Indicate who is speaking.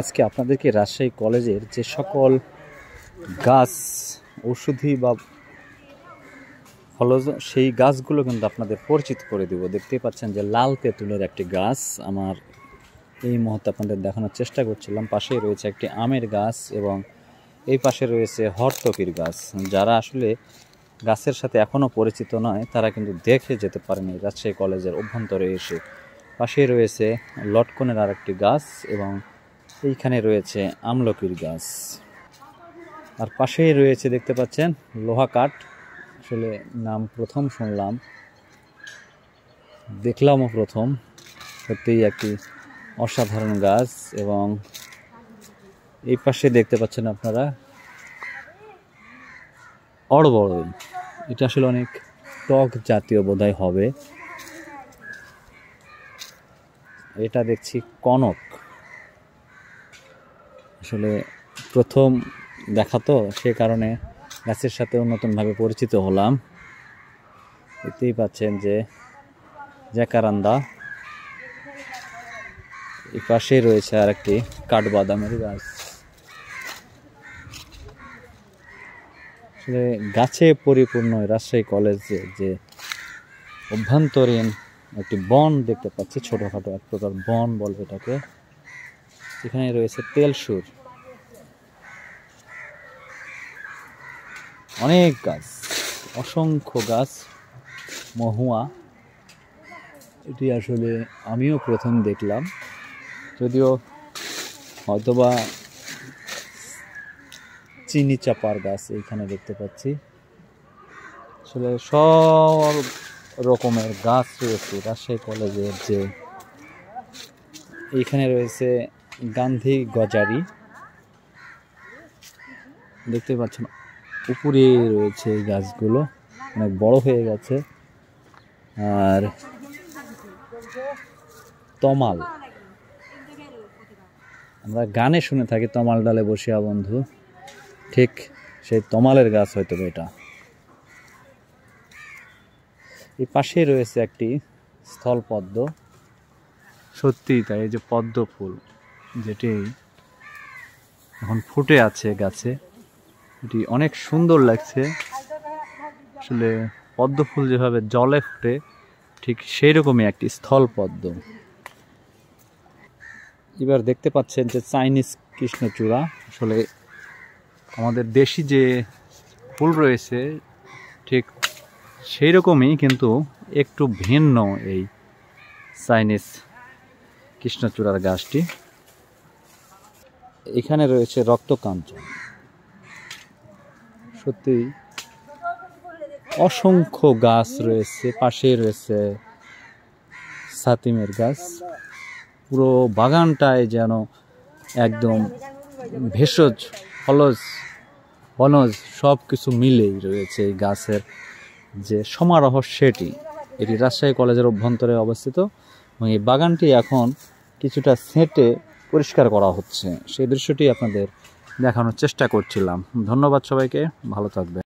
Speaker 1: আজকে আপনাদেরকে রাজশাহী কলেজের যে সকল গাছ ঔষধি বা ফলজ সেই গাছগুলো কিন্তু আপনাদের পরিচিত করে দেব। দেখতেই পাচ্ছেন যে লাল তেঁতুলের একটি গাছ আমার এই মুহূর্তে আপনাদের দেখানোর চেষ্টা করছিলাম। পাশেই রয়েছে একটি আমের গাছ এবং এই পাশে রয়েছে হরতকির গাছ। যারা আসলে গাছের সাথে এখনও পরিচিত নয় তারা কিন্তু দেখে যেতে পারেন এই রাজশাহী কলেজের অভ্যন্তরে এসে। পাশেই রয়েছে লটকনের আর একটি গাছ এবং এইখানে রয়েছে আমলকির গাছ। আর পাশেই রয়েছে দেখতে পাচ্ছেন লোহা কাঠ। আসলে নাম প্রথম শুনলাম, দেখলামও প্রথম। সত্যিই একটি অসাধারণ গাছ। এবং এই পাশে দেখতে পাচ্ছেন আপনারা অড়বড়ই, এটা আসলে অনেক টক জাতীয় বোধহয় হবে। এটা দেখছি কনক, আসলে প্রথম দেখা তো সে কারণে গাছের সাথেও নতুনভাবে পরিচিত হলাম। দেখতেই পাচ্ছেন যে জ্যাকারান্দা। এই পাশে রয়েছে আর একটি কাঠবাদামের গাছ। আসলে গাছে পরিপূর্ণ রাজশাহী কলেজে যে অভ্যন্তরীণ একটি বন দেখতে পাচ্ছি, ছোটখাটো এক প্রকার বন বলবে এটাকে। এখানে রয়েছে তেলসুর, অনেক গাছ, অসংখ্য গাছ, মহুয়া। এটি আসলে আমিও প্রথম দেখলাম, যদিও হয়তোবা চিনি চাপার গাছ এইখানে দেখতে পাচ্ছি। আসলে সব রকমের গাছ রয়েছে রাজশাহী কলেজের। যে এইখানে রয়েছে গান্ধী গজারি, দেখতে পাচ্ছেন উপরে রয়েছে এই গাছগুলো, অনেক বড় হয়ে গেছে। আর তমাল, আমরা গানে শুনে থাকি তমাল ডালে বসিয়া বন্ধু, ঠিক সেই তমালের গাছ হয়তো এটা। এই পাশে রয়েছে একটি স্থল পদ্ম। সত্যি তাই, এই যে পদ্ম ফুল যেটি এখন ফুটে আছে গাছে, এটি অনেক সুন্দর লাগছে। আসলে পদ্ম ফুল যেভাবে জলে ফুটে ঠিক সেই রকমই একটি স্থল পদ্ম। এবার দেখতে পাচ্ছেন যে চাইনিজ কৃষ্ণচূড়া। আসলে আমাদের দেশি যে ফুল রয়েছে ঠিক সেই রকমই, কিন্তু একটু ভিন্ন এই চাইনিজ কৃষ্ণচূড়ার গাছটি। এখানে রয়েছে রক্তকাঞ্চন। সত্যি অসংখ্য গাছ রয়েছে। পাশে রয়েছে ছাতিমের গাছ। পুরো বাগানটায় যেন একদম ভেষজ, ফলজ, বনজ সব কিছু মিলেই রয়েছে এই গাছের যে সমারোহ সেটি। এটি রাজশাহী কলেজের অভ্যন্তরে অবস্থিত এবং এই বাগানটি এখন কিছুটা ছেঁটে পরিষ্কার করা হচ্ছে। সেই দৃশ্যটি আপনাদের দেখানোর চেষ্টা করছিলাম। ধন্যবাদ সবাইকে, ভালো থাকবেন।